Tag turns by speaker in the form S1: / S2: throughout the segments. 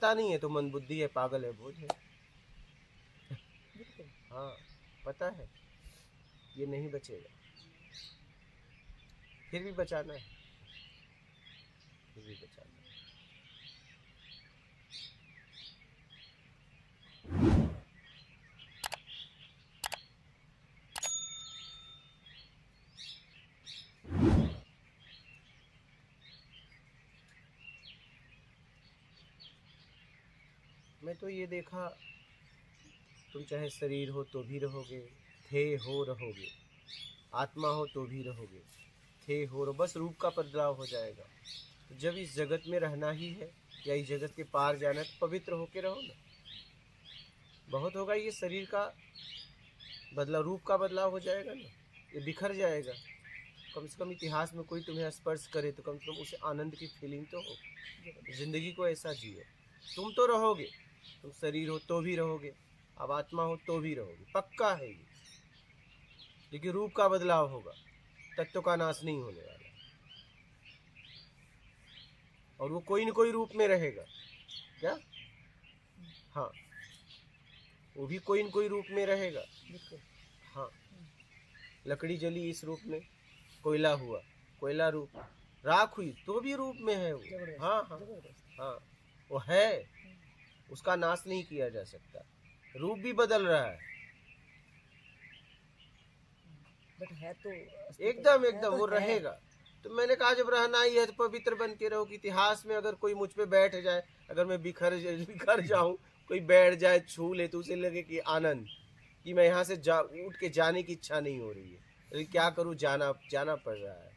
S1: पता नहीं है तो मंदबुद्धि है, पागल है, बोझ है। हाँ पता है ये नहीं बचेगा, फिर भी बचाना है, फिर भी बचाना है। मैं तो ये देखा, तुम चाहे शरीर हो तो भी रहोगे, थे हो रहोगे, आत्मा हो तो भी रहोगे, थे हो रहो, बस रूप का बदलाव हो जाएगा। तो जब इस जगत में रहना ही है या इस जगत के पार जाना है तो पवित्र होके रहो ना। बहुत होगा ये शरीर का बदलाव, रूप का बदलाव हो जाएगा ना, ये बिखर जाएगा। कम से कम इतिहास में कोई तुम्हें स्पर्श करे तो कम से कम उसे आनंद की फीलिंग तो हो। जिंदगी को ऐसा जियो, तुम तो रहोगे, तुम शरीर हो तो भी रहोगे, अब आत्मा हो तो भी रहोगे, पक्का है ये। लेकिन रूप का बदलाव होगा, तत्व का नाश नहीं होने वाला, और वो कोई न कोई रूप में रहेगा। क्या? हाँ, वो भी कोई न कोई रूप में रहेगा। हाँ, लकड़ी जली इस रूप में, कोयला हुआ, कोयला रूप, राख हुई तो भी रूप में है वो। हाँ हाँ हाँ, वो है, उसका नाश नहीं किया जा सकता, रूप भी बदल रहा है।
S2: बट है तो
S1: एकदम एकदम वो रहेगा। तो मैंने कहा जब रहना ही है तो पवित्र बन के रहो। कि इतिहास में अगर कोई मुझ पे बैठ जाए, अगर मैं बिखर जाऊं, कोई बैठ जाए छू ले तो उसे लगे कि आनंद, कि मैं यहाँ से उठ के जाने की इच्छा नहीं हो रही है, लेकिन क्या करूं, जाना पड़ रहा है।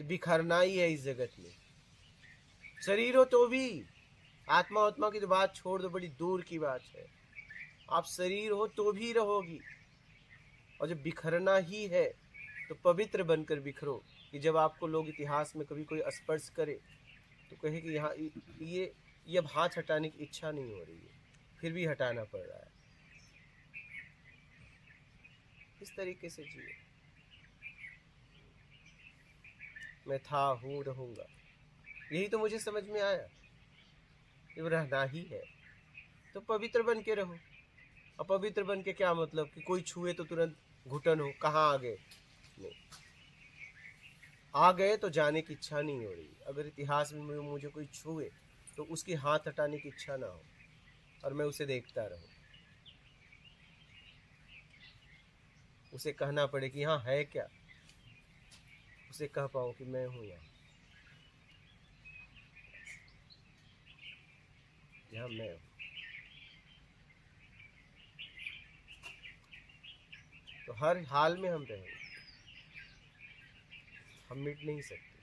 S1: बिखरना ही है इस जगत में। शरीर हो तो भी, आत्मा की तो बात छोड़ दो, बड़ी दूर की बात है। आप शरीर हो तो भी रहोगी, और जब बिखरना ही है तो पवित्र बनकर बिखरो। कि जब आपको लोग इतिहास में कभी कोई स्पर्श करे तो कहे कि यहाँ ये अब हाथ हटाने की इच्छा नहीं हो रही है, फिर भी हटाना पड़ रहा है। इस तरीके से जिए। मैं था, हूँ, रहूंगा, यही तो मुझे समझ में आया। जब रहना ही है तो पवित्र बन के रहो। अपवित्र बन के क्या मतलब कि कोई छुए तो तुरंत घुटन हो, कहाँ आ गए, नहीं, आ गए तो जाने की इच्छा नहीं हो रही। अगर इतिहास में मुझे कोई छुए तो उसकी हाथ हटाने की इच्छा ना हो और मैं उसे देखता रहूं, उसे कहना पड़े कि हाँ है क्या, उसे कह पाऊं कि मैं हूं यहाँ मैं हूं। तो हर हाल में हम रहेंगे, हम मिट नहीं सकते।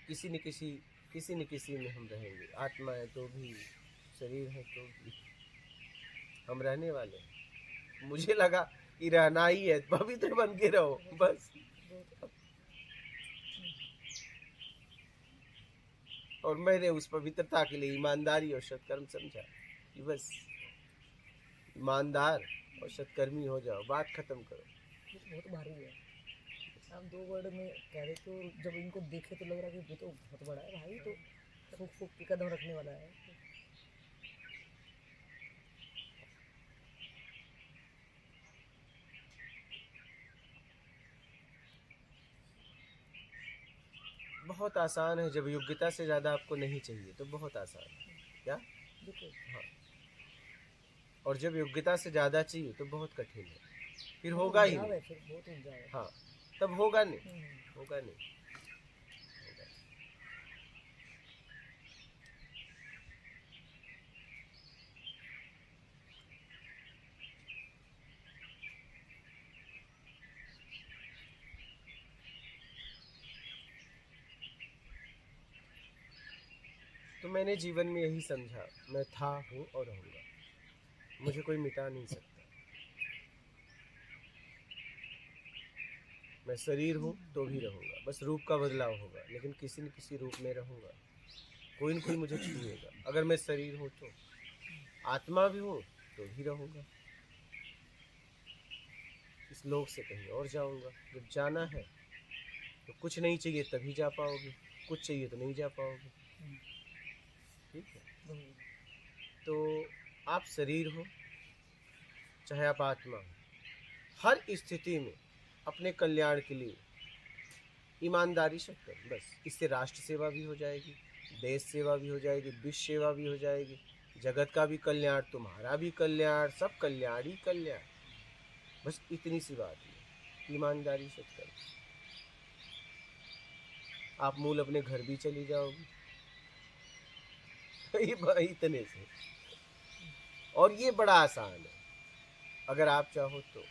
S1: किसी न किसी में हम रहेंगे। आत्मा है तो भी, शरीर है तो भी, हम रहने वाले हैं। मुझे लगा कि रहना ही है, पवित्र बन के रहो बस। और मैंने उस पवित्रता के लिए ईमानदारी और सत्कर्म समझा कि बस ईमानदार और सत्कर्मी हो जाओ, बात खत्म करो।
S2: बहुत भारी है। आप 2 वर्ड में कह रहे तो जब इनको देखे तो लग रहा है कि ये तो बहुत बड़ा है भाई, तो फूक फूक के कदम रखने वाला है।
S1: बहुत आसान है, जब योग्यता से ज़्यादा आपको नहीं चाहिए तो बहुत आसान है। क्या? हाँ, और जब योग्यता से ज़्यादा चाहिए तो बहुत कठिन है, फिर होगा ही नहीं।
S2: फिर बहुत उलझा है।
S1: हाँ, तब होगा नहीं, होगा नहीं। तो मैंने जीवन में यही समझा, मैं था, हूँ और रहूँगा, मुझे कोई मिटा नहीं सकता। मैं शरीर हूँ तो भी रहूँगा, बस रूप का बदलाव होगा, लेकिन किसी न किसी रूप में रहूँगा। कोई न कोई मुझे छूएगा। अगर मैं शरीर हूँ तो, आत्मा भी हूँ तो भी रहूँगा। इस लोक से कहीं और जाऊँगा, जब जाना है तो कुछ नहीं चाहिए तभी जा पाओगे, कुछ चाहिए तो नहीं जा पाओगे। ठीक है, तो आप शरीर हो चाहे आप आत्मा हो, हर स्थिति में अपने कल्याण के लिए ईमानदारी से करो। बस इससे राष्ट्र सेवा भी हो जाएगी, देश सेवा भी हो जाएगी, विश्व सेवा भी हो जाएगी, जगत का भी कल्याण, तुम्हारा भी कल्याण, सब कल्याण ही कल्याण। बस इतनी सी बात है, ईमानदारी से करो। आप मूल अपने घर भी चली जाओगी इतने से। और ये बड़ा आसान है अगर आप चाहो तो।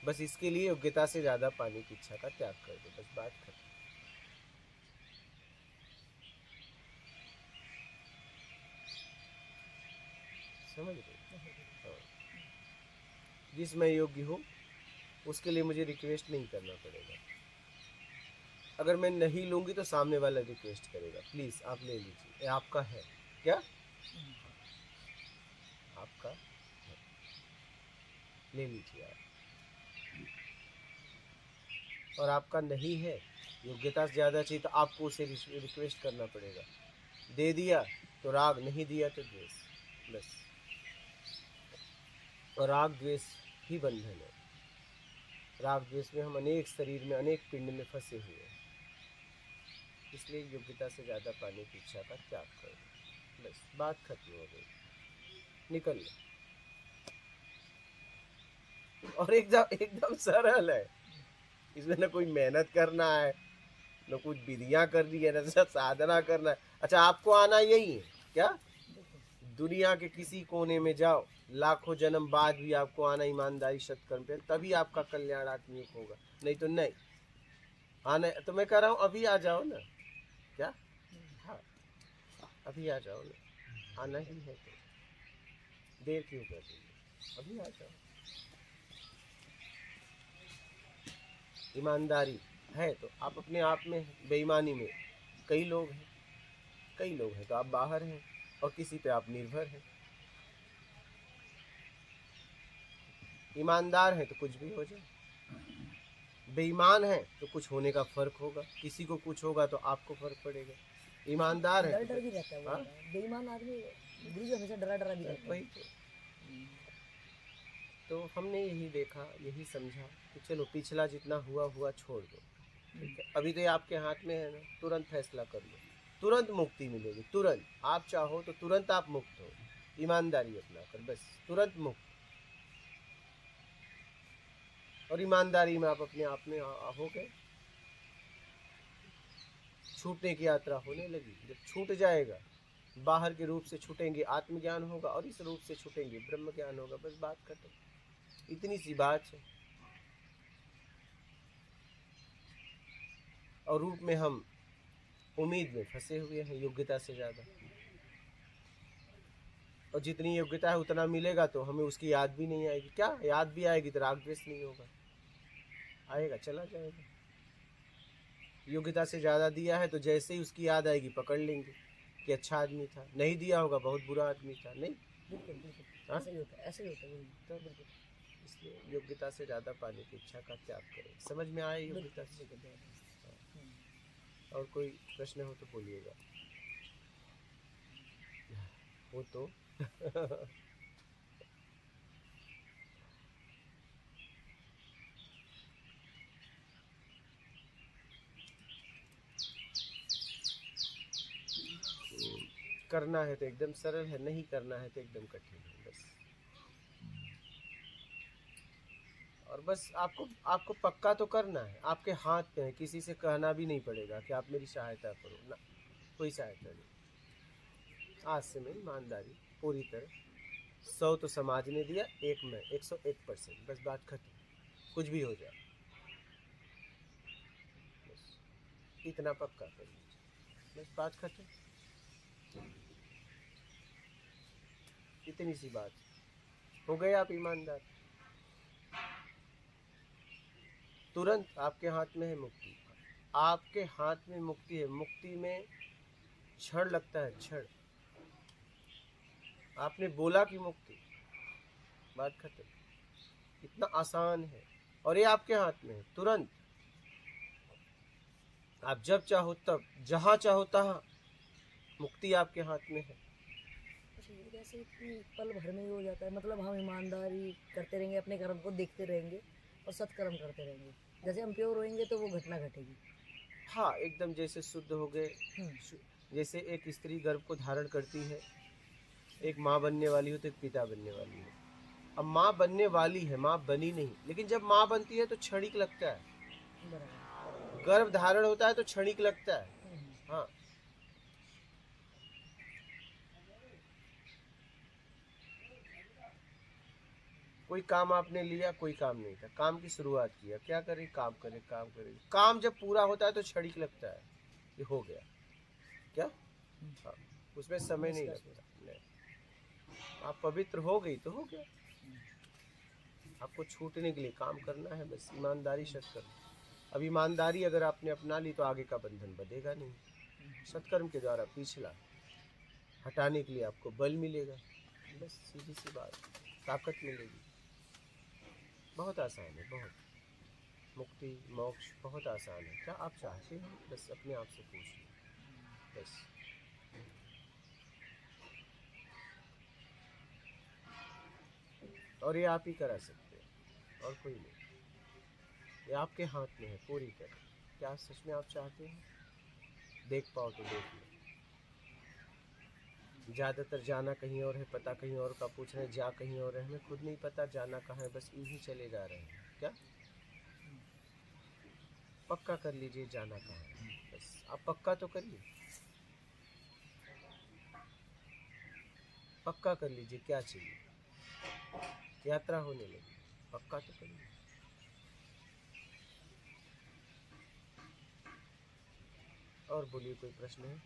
S1: बस इसके लिए योग्यता से ज्यादा पाने की इच्छा का त्याग कर दो, बस बात खत्म। समझ रहे? हाँ। जिस मैं योग्य हूँ उसके लिए मुझे रिक्वेस्ट नहीं करना पड़ेगा। अगर मैं नहीं लूंगी तो सामने वाला रिक्वेस्ट करेगा, प्लीज आप ले लीजिए, ये आपका है क्या, आपका है, ले लीजिए आप। और आपका नहीं है, योग्यता से ज़्यादा चाहिए तो आपको उसे रिक्वेस्ट करना पड़ेगा। दे दिया तो राग, नहीं दिया तो द्वेष, बस। और राग द्वेष ही बंधन है। राग द्वेष में हम अनेक शरीर में, अनेक पिंड में फंसे हुए हैं। इसलिए योग्यता से ज़्यादा पाने की इच्छा का त्याग करो, बस बात खत्म हो गई, निकल लो। और एकदम एकदम सरल है, इसमें न कोई मेहनत करना है, न कुछ विधियां करनी है, न साधना करना है। अच्छा, आपको आना यही है क्या? दुनिया के किसी कोने में जाओ, लाखों जन्म बाद भी आपको आना ईमानदारी सत्कर्म पे, तभी आपका कल्याण आत्मिक होगा, नहीं तो नहीं आना। तो मैं कह रहा हूँ अभी आ जाओ ना, क्या? हाँ, अभी आ जाओ ना, आना ही है तो देर क्यों कर रही है, अभी आ जाओ। ईमानदारी है तो आप अपने आप में, बेईमानी में कई लोग हैं, कई लोग हैं तो आप बाहर हैं, और किसी पे आप निर्भर हैं। ईमानदार है तो कुछ भी हो जाए, बेईमान है तो कुछ होने का फर्क होगा, किसी को कुछ होगा तो आपको फर्क पड़ेगा। ईमानदार है
S2: डर भी रहता है वो, बेईमान आदमी गुरु जी हमेशा डरा भी रहता है।
S1: वही तो हमने यही देखा, यही समझा कि चलो पिछला जितना हुआ हुआ छोड़ दो, ठीक है? अभी तो ये आपके हाथ में है ना, तुरंत फैसला कर लो, तुरंत मुक्ति मिलेगी, तुरंत। आप चाहो तो तुरंत आप मुक्त हो, ईमानदारी अपना कर, बस तुरंत मुक्त। और ईमानदारी में आप अपने आप में हो गए, छूटने की यात्रा होने लगी। जब छूट जाएगा, बाहर के रूप से छूटेंगे आत्मज्ञान होगा, और इस रूप से छूटेंगे ब्रह्म ज्ञान होगा, बस बात खत्म, इतनी सी बात है। और रूप में हम उम्मीद में फंसे हुए हैं योग्यता से ज़्यादा, और जितनी योग्यता है उतना मिलेगा तो हमें उसकी याद भी नहीं आएगी। क्या याद भी आएगी तो राग द्वेष नहीं होगा, आएगा चला जाएगा। योग्यता से ज़्यादा दिया है तो जैसे ही उसकी याद आएगी पकड़ लेंगे कि अच्छा आदमी था, नहीं दिया होगा बहुत बुरा आदमी था, नहीं।
S2: बिल्कुल बिल्कुल,
S1: हाँ?
S2: ऐसा ही होता है, ऐसा ही होता है
S1: तो बिल्कुल, इसलिए योग्यता से ज़्यादा पाने की इच्छा का त्याग करें। समझ में आए योग्यता से? और कोई प्रश्न हो तो बोलिएगा। वो तो करना है तो एकदम सरल है, नहीं करना है तो एकदम कठिन है, बस। और बस आपको पक्का तो करना है, आपके हाथ में है, किसी से कहना भी नहीं पड़ेगा कि आप मेरी सहायता करो ना, कोई सहायता नहीं। आज से मैं ईमानदारी पूरी तरह, 100 तो समाज ने दिया, एक मैं, 101%, बस बात खत्म, कुछ भी हो जाए, बस इतना पक्का कर लीजिए, बस बात खत्म, इतनी सी बात हो गए, आप ईमानदार, तुरंत आपके हाथ में है मुक्ति, आपके हाथ में मुक्ति है। मुक्ति में क्षण लगता है, क्षण। आपने बोला कि मुक्ति, बात खत्म, इतना आसान है, और ये आपके हाथ में है, तुरंत। आप जब चाहो तब, जहाँ चाहो तहाँ, मुक्ति आपके हाथ में है।
S2: अच्छा, ये कैसे कि पल भर में ही हो जाता है? मतलब हम ईमानदारी करते रहेंगे, अपने कर्म को देखते रहेंगे और सत्कर्म करते रहेंगे, जैसे हम प्योर होएंगे तो वो घटना घटेगी।
S1: हाँ, एकदम जैसे शुद्ध हो गए।
S2: हम्म,
S1: जैसे एक स्त्री गर्भ को धारण करती है, एक माँ बनने वाली हो तो एक पिता बनने वाली हो। अब माँ बनने वाली है, माँ बनी नहीं, लेकिन जब माँ बनती है तो क्षणिक लगता है।
S2: बराबर।
S1: गर्भ धारण होता है तो क्षणिक लगता है।
S2: हम्म,
S1: हाँ, कोई काम आपने लिया, कोई काम नहीं था, काम की शुरुआत किया, क्या करे, काम करे, काम करे, काम जब पूरा होता है तो क्षणिक लगता है ये हो गया। क्या? हाँ, उसमें समय नहीं
S2: निष्कर्ष
S1: लगता। नहीं, आप पवित्र हो गई तो हो गया। आपको छूटने के लिए काम करना है, बस ईमानदारी सत्कर्म। अब ईमानदारी अगर आपने अपना ली तो आगे का बंधन बंधेगा नहीं। सत्कर्म के द्वारा पिछला हटाने के लिए आपको बल मिलेगा, बस सीधी सी बात, ताकत मिलेगी। बहुत आसान है, बहुत। मुक्ति मोक्ष बहुत आसान है। क्या आप चाहते हैं? बस अपने आप से पूछिए, बस। और ये आप ही करा सकते हैं, और कोई नहीं। ये आपके हाथ में है पूरी तरह। क्या सच में आप चाहते हैं? देख पाओ तो देख लो। ज़्यादातर जाना कहीं और है, पता कहीं और का पूछ रहे हैं, जा कहीं और है, हमें खुद नहीं पता जाना कहाँ है, बस यूं ही चले जा रहे हैं। क्या? पक्का कर लीजिए जाना कहाँ है, बस आप पक्का तो करिए, पक्का कर लीजिए क्या चाहिए, यात्रा होने लगी, पक्का तो करिए। और बोलिए, कोई प्रश्न है?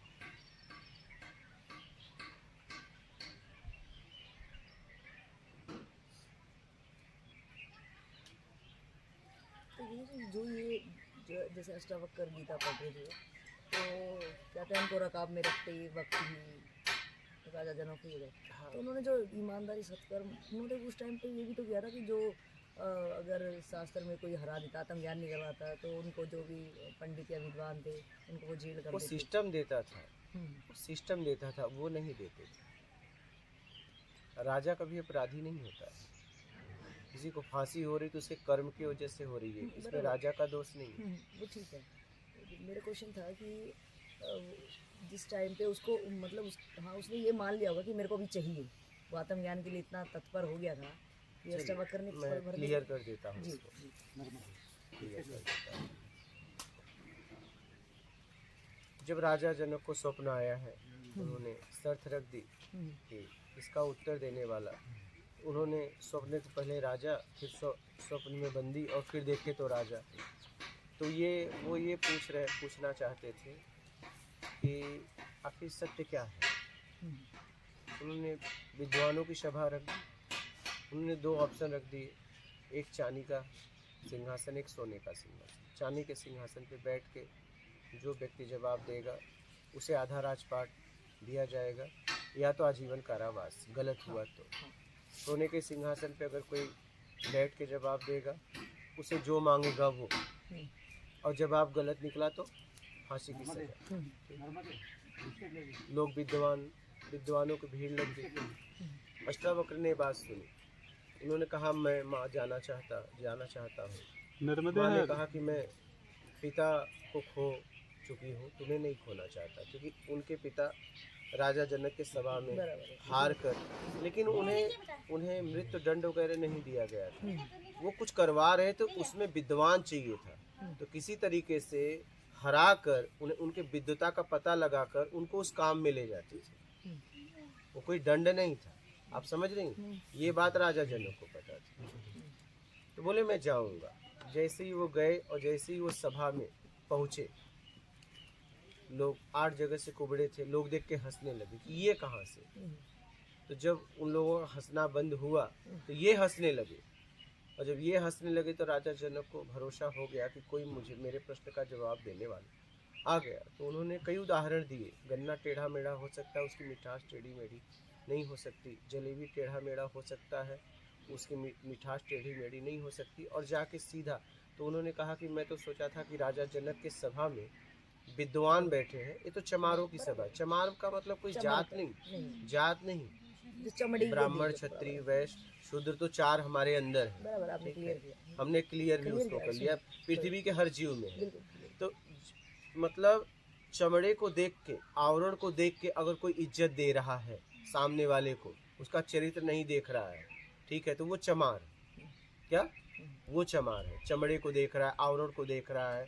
S2: तो ये जैसे अष्टावक्र गीता पढ़ रहे थे, तो कहते हैं उनको रकाब में रखते ही वक्त ही राजा जनक ही हो गए।
S1: हाँ,
S2: तो उन्होंने जो ईमानदारी सत्कर्म, उन्होंने उस टाइम पे ये भी तो किया था कि जो अगर शास्त्र में कोई हरा देता, आत्मज्ञान नहीं करवाता, तो उनको जो भी पंडित या विद्वान थे उनको वो जेल कर
S1: वो
S2: देते।
S1: सिस्टम देता था,
S2: हम्म,
S1: वो सिस्टम देता था, वो नहीं देते थे। राजा कभी अपराधी नहीं होता है। किसी को फांसी हो रही तो उसके कर्म की वजह से हो रही है, इसमें
S2: बराबर।
S1: राजा का दोष नहीं है।
S2: वो ठीक है। मेरा क्वेश्चन था कि जिस टाइम पे उसको मतलब हाँ, उसने ये मान लिया होगा कि मेरे को भी चाहिए, वो आत्मज्ञान के लिए इतना तत्पर हो गया था कि
S1: चलिए,
S2: अष्टावक्र ने
S1: मैं
S2: पल भर में।
S1: क्लियर कर देता हूँ
S2: जी
S1: इसको,
S2: जी।
S1: क्लियर कर देता हूँ। जब राजा जनक को स्वप्न आया है, उन्होंने शर्त रख दी कि इसका उत्तर देने वाला, उन्होंने स्वप्न से पहले राजा, फिर स्वप्न में बंदी, और फिर देखे तो राजा। तो वो ये पूछना चाहते थे कि आखिर सत्य क्या है। उन्होंने विद्वानों की सभा रख दी, उन्होंने दो ऑप्शन रख दिए, एक चांदी का सिंहासन, एक सोने का सिंहासन। चांदी के सिंहासन पे बैठ के जो व्यक्ति जवाब देगा उसे आधा राजपाट दिया जाएगा, या तो आजीवन कारावास गलत हुआ तो। सोने के सिंहासन पे अगर कोई बैठ के जवाब देगा, उसे जो मांगेगा वो, और जवाब गलत निकला तो फांसी की सजा। लोग विद्वानों की भीड़ लग गई। अष्टावक्र ने बात सुनी, उन्होंने कहा मैं माँ जाना चाहता हूँ। माँ ने कहा कि मैं पिता को खो चुकी हूँ, तुम्हें नहीं खोना चाहता, क्योंकि उनके पिता राजा जनक के सभा में हार कर, लेकिन उन्हें मृत्यु दंड वगैरह नहीं दिया गया था। वो कुछ करवा रहे थे, उसमें विद्वान चाहिए था, तो किसी तरीके से हरा कर उन्हें उनके विद्वता का पता लगाकर उनको उस काम में ले जाते थे। वो कोई दंड नहीं था, आप समझ रही हैं? ये बात राजा जनक को पता थी, तो बोले मैं जाऊंगा। जैसे ही वो गए और जैसे ही वो सभा में पहुंचे, लोग 8 जगह से कुबड़े थे, लोग देख के हंसने लगे कि ये कहाँ से। तो जब उन लोगों का हंसना बंद हुआ तो ये हंसने लगे, और जब ये हंसने लगे तो राजा जनक को भरोसा हो गया कि कोई मुझे मेरे प्रश्न का जवाब देने वाला आ गया। तो उन्होंने कई उदाहरण दिए। गन्ना टेढ़ा मेढ़ा हो सकता है, उसकी मिठास टेढ़ी मेढ़ी नहीं हो सकती। जलेबी टेढ़ा मेढ़ा हो सकता है, उसकी मिठास टेढ़ी मेढ़ी नहीं हो सकती। और जाके सीधा, तो उन्होंने कहा कि मैं तो सोचा था कि राजा जनक के सभा में विद्वान बैठे हैं, ये तो चमारों की सभा है। चमार का मतलब कोई जात नहीं,
S2: नहीं,
S1: जात नहीं।
S2: जो चमड़ी को
S1: ब्राह्मण,
S2: देख लो,
S1: क्षत्रिय, वैश्य, शूद्र तो चार हमारे अंदर है।
S2: बराबर आपने
S1: ठीक
S2: क्लियर
S1: है,
S2: किया।
S1: हमने क्लियर भी
S2: क्लियर
S1: उसको
S2: किया,
S1: कर लिया, पृथ्वी के हर जीव में है।
S2: बिल्कुल clear।
S1: तो मतलब चमड़े को देख के, आवरण को देख के अगर कोई इज्जत दे रहा है सामने वाले को, उसका चरित्र नहीं देख रहा है, ठीक है, तो वो चमार है। क्या? वो चमार है। चमड़े को देख रहा है, आवरण को देख रहा है,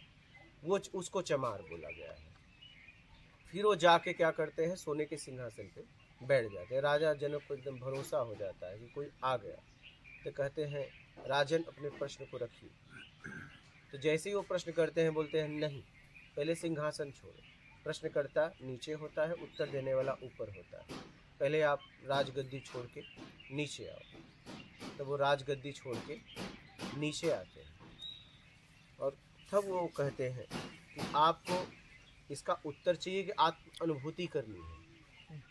S1: वो उसको चमार बोला गया है। फिर वो जाके क्या करते हैं, सोने के सिंहासन पे बैठ जाते हैं। राजा जनक को एकदम भरोसा हो जाता है कि कोई आ गया, तो कहते हैं राजन अपने प्रश्न को रखिए। तो जैसे ही वो प्रश्न करते हैं, बोलते हैं नहीं, पहले सिंहासन छोड़ो। प्रश्नकर्ता नीचे होता है, उत्तर देने वाला ऊपर होता है। पहले आप राजगद्दी छोड़ के नीचे आओ। तब वो राजगद्दी छोड़ के नीचे आते हैं और तब वो कहते हैं कि आपको इसका उत्तर चाहिए कि आत्म अनुभूति करनी है।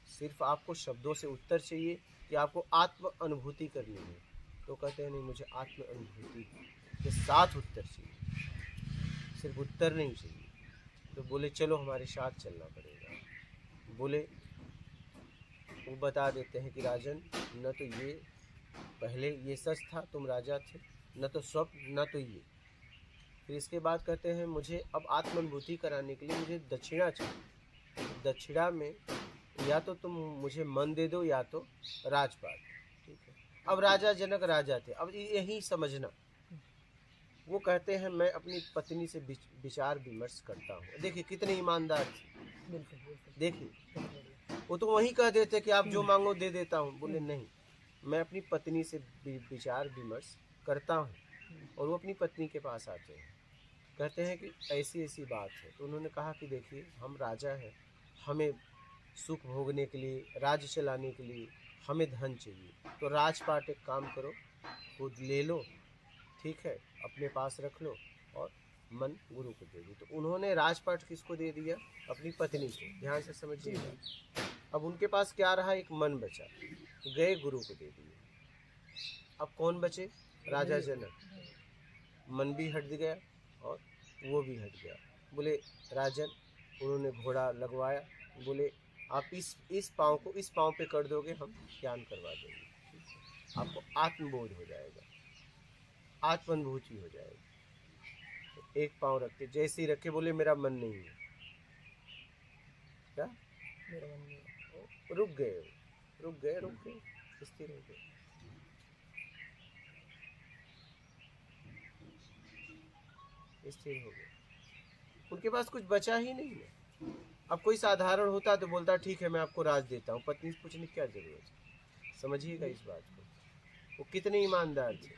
S1: सिर्फ आपको शब्दों से उत्तर चाहिए कि आपको आत्म अनुभूति करनी है। तो कहते हैं नहीं, मुझे आत्म अनुभूति के साथ उत्तर चाहिए, सिर्फ उत्तर नहीं चाहिए। तो बोले चलो हमारे साथ चलना पड़ेगा। बोले वो बता देते हैं कि राजन, न तो ये पहले ये सच था, तुम राजा थे, न तो स्वप्न, न तो ये। फिर इसके बाद कहते हैं मुझे अब आत्मानुभूति कराने के लिए मुझे दक्षिणा चाहिए। दक्षिणा में या तो तुम मुझे मन दे दो या तो राजपाट। ठीक है, अब राजा जनक राजा थे, अब यही समझना। वो कहते हैं मैं अपनी पत्नी से विचार विमर्श करता हूँ। देखिए कितने ईमानदार थे।
S2: बिल्कुल बिल्कुल।
S1: देखिए वो तो वही कह देते कि आप जो मांगो दे देता हूँ। बोले नहीं, मैं अपनी पत्नी से विचार विमर्श करता हूँ। और वो अपनी पत्नी के पास आते हैं, कहते हैं कि ऐसी ऐसी बात है। तो उन्होंने कहा कि देखिए हम राजा हैं, हमें सुख भोगने के लिए, राज्य चलाने के लिए हमें धन चाहिए। तो राजपाट एक काम करो, खुद ले लो, ठीक है, अपने पास रख लो और मन गुरु को दे दी। तो उन्होंने राजपाट किसको दे दिया? अपनी पत्नी को। ध्यान से समझिएगा। अब उनके पास क्या रहा? एक मन बचा, गए गुरु को दे दिए। अब कौन बचे? राजा जनक। मन भी हट गया और वो भी हट गया। बोले राजन, उन्होंने घोड़ा लगवाया। बोले आप इस पाँव को इस पाँव पे कर दोगे, हम ज्ञान करवा देंगे, आपको आत्मबोध हो जाएगा, आत्मानुभूति हो जाएगी। तो एक पाँव रखते, जैसे ही रखे बोले मेरा मन नहीं है। क्या?
S2: मेरा मन नहीं है।
S1: रुक गए, रुक गए, रुक गए, स्थिर हो गए। स्थिर हो गए, उनके पास कुछ बचा ही नहीं है। अब कोई साधारण होता तो बोलता ठीक है मैं आपको राज देता हूँ, पत्नी से पूछने की क्या जरूरत है। समझिएगा इस बात को। वो कितने ईमानदार थे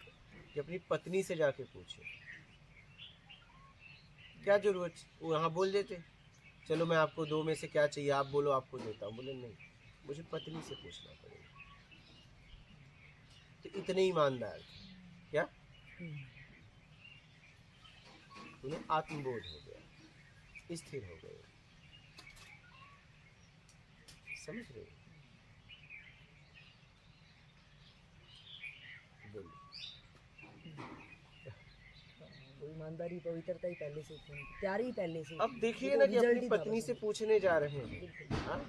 S1: कि अपनी पत्नी से जाके पूछे, क्या जरूरत। वो यहाँ बोल देते चलो मैं आपको दो में से क्या चाहिए आप बोलो, आपको देता हूँ। बोले नहीं, मुझे पत्नी से पूछना पड़ेगा। तो इतने ईमानदार थे। क्या? उन्हें आत्मबोध हो गया, स्थिर हो गए। समझ रहे हो? बोलिए।
S2: वो ईमानदारी पवित्रता ही पहले से थी, प्यार ही पहले से।
S1: अब देखिए ना कि अपनी पत्नी से पूछने जा रहे हैं। हाँ?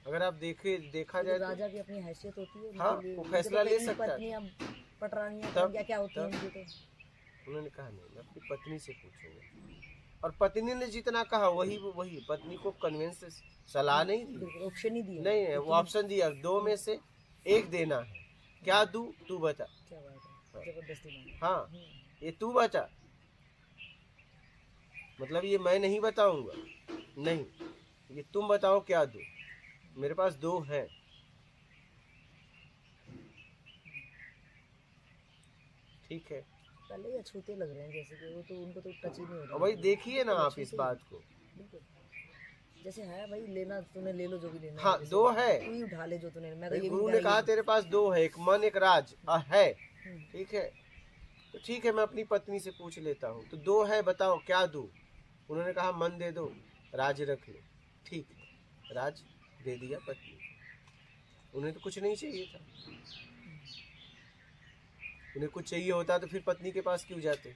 S1: अगर आप देखा जाए
S2: राजा की अपनी हैसियत होती है।
S1: हाँ, वो फैसला ले सकता है।
S2: पत्नियां पटरानियां
S1: तब
S2: क्या क्या होती हैं। तो
S1: उन्होंने कहा नहीं, मैं अपनी पत्नी से पूछूंगा। और पत्नी ने जितना कहा वही पत्नी को कन्विंस, सलाह नहीं दी,
S2: ऑप्शन ही दिया।
S1: नहीं है, वो ऑप्शन दिया, दो में से एक देना है। क्या दूं, तू बता।
S2: क्या बात है, जबरदस्ती।
S1: हाँ, ये तू बता, मतलब ये मैं नहीं बताऊंगा, नहीं, ये तुम बताओ क्या दूं, मेरे पास दो हैं। ठीक है,
S2: पहले ये छूते लग रहे हैं जैसे कि वो तो उनको तो टच ही नहीं हो रहा।
S1: भाई देखिए ना आप इस बात को।
S2: जैसे है भाई, लेना तूने ले लो जो भी लेना।
S1: हाँ, दो है,
S2: तू ही उठा ले जो तूने। मैं
S1: तो गुरु ने कहा तेरे पास दो है, एक मन एक राज है। ठीक है, तो ठीक है मैं अपनी पत्नी से पूछ लेता हूँ। तो दो है, बताओ क्या दूं। उन्होंने कहा मन दे दो, राज रख लो। ठीक है, राज दे दिया पत्नी। उन्हें तो कुछ नहीं चाहिए था। उन्हें कुछ चाहिए होता तो फिर पत्नी के पास क्यों जाते।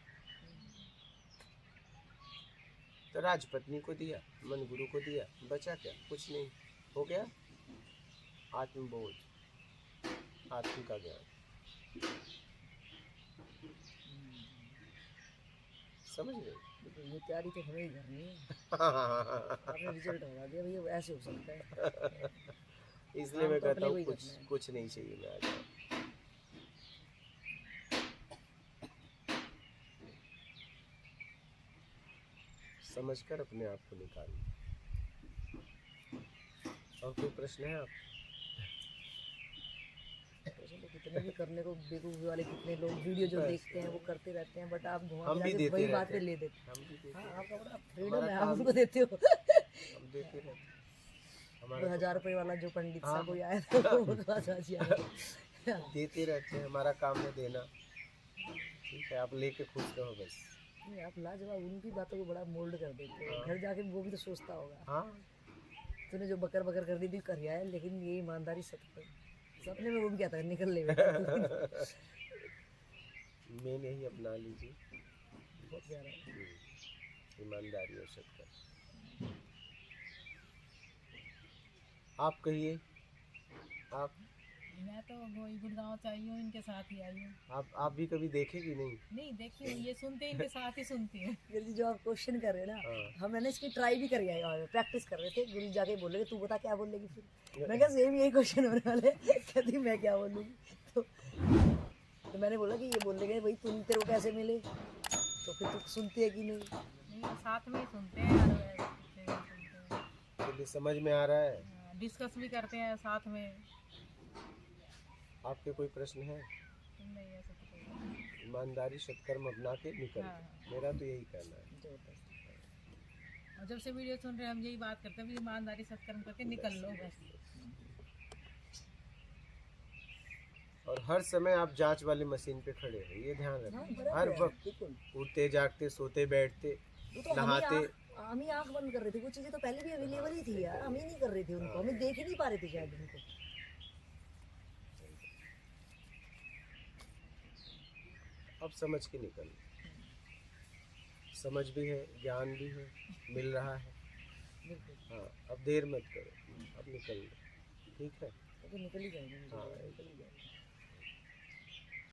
S1: तो राजपत्नी को दिया, मन गुरु को दिया, बचा क्या? कुछ नहीं। हो गया आत्मबोध, आत्म का ज्ञान। समझ गए?
S2: देखो, ये तैयारी तो हमें ही करनी है। आपने रिजल्ट बता दिया भैया, ऐसे हो सकता है।
S1: इसलिए मैं
S2: तो
S1: कहता
S2: अपने को
S1: हूँ
S2: ही
S1: कुछ
S2: करना है।
S1: कुछ नहीं चाहिए, मैं आ जाऊँ। समझकर अपने आप को निकालिए। और कोई प्रश्न है आप?
S2: वैसे तो कितने भी करने को बेवकूफ़ी वाले कितने लोग वीडियो जो
S1: बस।
S2: देखते हैं वो करते रहते हैं, बट आप घुमा
S1: हम भी
S2: फिरा के
S1: देते
S2: वही
S1: रहते
S2: बात पे
S1: हैं।
S2: ले देते हैं।
S1: हम भी देते
S2: हाँ,
S1: हैं।
S2: आपका बड़ा फ्रीडम
S1: हमारा
S2: है, आप
S1: काम-
S2: उनको देते हो।
S1: हम देते रहते हैं।
S2: वो
S1: हमारा तो
S2: 1000 रुपये वाला जो पंडित सा
S1: हाँ।
S2: कोई आया था वो बकवास आज आया।
S1: देते रहते हैं, हमारा काम है देना। ठीक है, आप लेके खुश रहो बस।
S2: नहीं, आप लाजवाब उनकी बातों को बड़ा मोल्ड कर देते हो। घर जाके वो भी तो सोचता होगा,
S1: हाँ,
S2: तूने जो बकर बकर कर दी थी कर है, लेकिन ये ईमानदारी सपने में वो भी क्या था, निकल ले बेटा तू।
S1: मैं नहीं अपना लीजिए।
S2: बहुत प्यारा है।
S1: ईमानदारी और सत्य। आप कहिए, आप
S3: मैं तो वही गुड़गांव से आई हूँ, इनके साथ ही आई हूँ।
S1: आप भी कभी देखेगी नहीं?
S3: नहीं देखी हूँ, ये सुनते इनके साथ ही सुनती है।
S2: गुरु जी जो आप क्वेश्चन कर रहे हैं ना,
S1: हाँ।
S2: हम मैंने इसकी ट्राई भी करी है, प्रैक्टिस कर रहे थे। गुरु जी जाके बोलेगे तू बता क्या बोलेगी, फिर मैं क्या सेम यही क्वेश्चन होने वाले। कहती मैं क्या बोलूँगी, तो मैंने बोला कि ये बोलेंगे भाई तुम तेरे को कैसे मिले, तो फिर तू सुनती है कि नहीं।
S3: नहीं, साथ में ही सुनते हैं यार, सुनते हैं।
S1: तो समझ में आ रहा है?
S3: डिस्कस भी करते हैं साथ में।
S1: आपके कोई प्रश्न है?
S3: नहीं ऐसा तो कोई नहीं।
S1: ईमानदारी सत्कर्म अपना के निकल।
S3: हाँ।
S1: मेरा तो यही कहना है।
S3: और जब से वीडियो सुन रहे हैं हम यही बात करते हैं, भी ईमानदारी सत्कर्म करके निकल लो बस।
S1: और हर समय आप जांच वाली मशीन पे खड़े हो, ये ध्यान रखें। हर वक्त
S2: बिल्कुल,
S1: उठते जागते सोते बैठते
S2: वो तो
S1: नहाते।
S2: हम ही आंख बंद कर रहे थे, वो चीजें तो पहले भी अवेलेबल ही थी यार, हम ही नहीं कर रहे थे उनको, हमें देख ही नहीं पा रहे थे शायद उनको।
S1: अब समझ के निकल। समझ भी है, ज्ञान भी है, मिल रहा है।
S2: बिल्कुल,
S1: हाँ, अब देर मत करो, अब निकल लो। ठीक है?
S2: तो निकल ही जाएंगे,
S1: हाँ।
S2: निकल ही जाएंगे।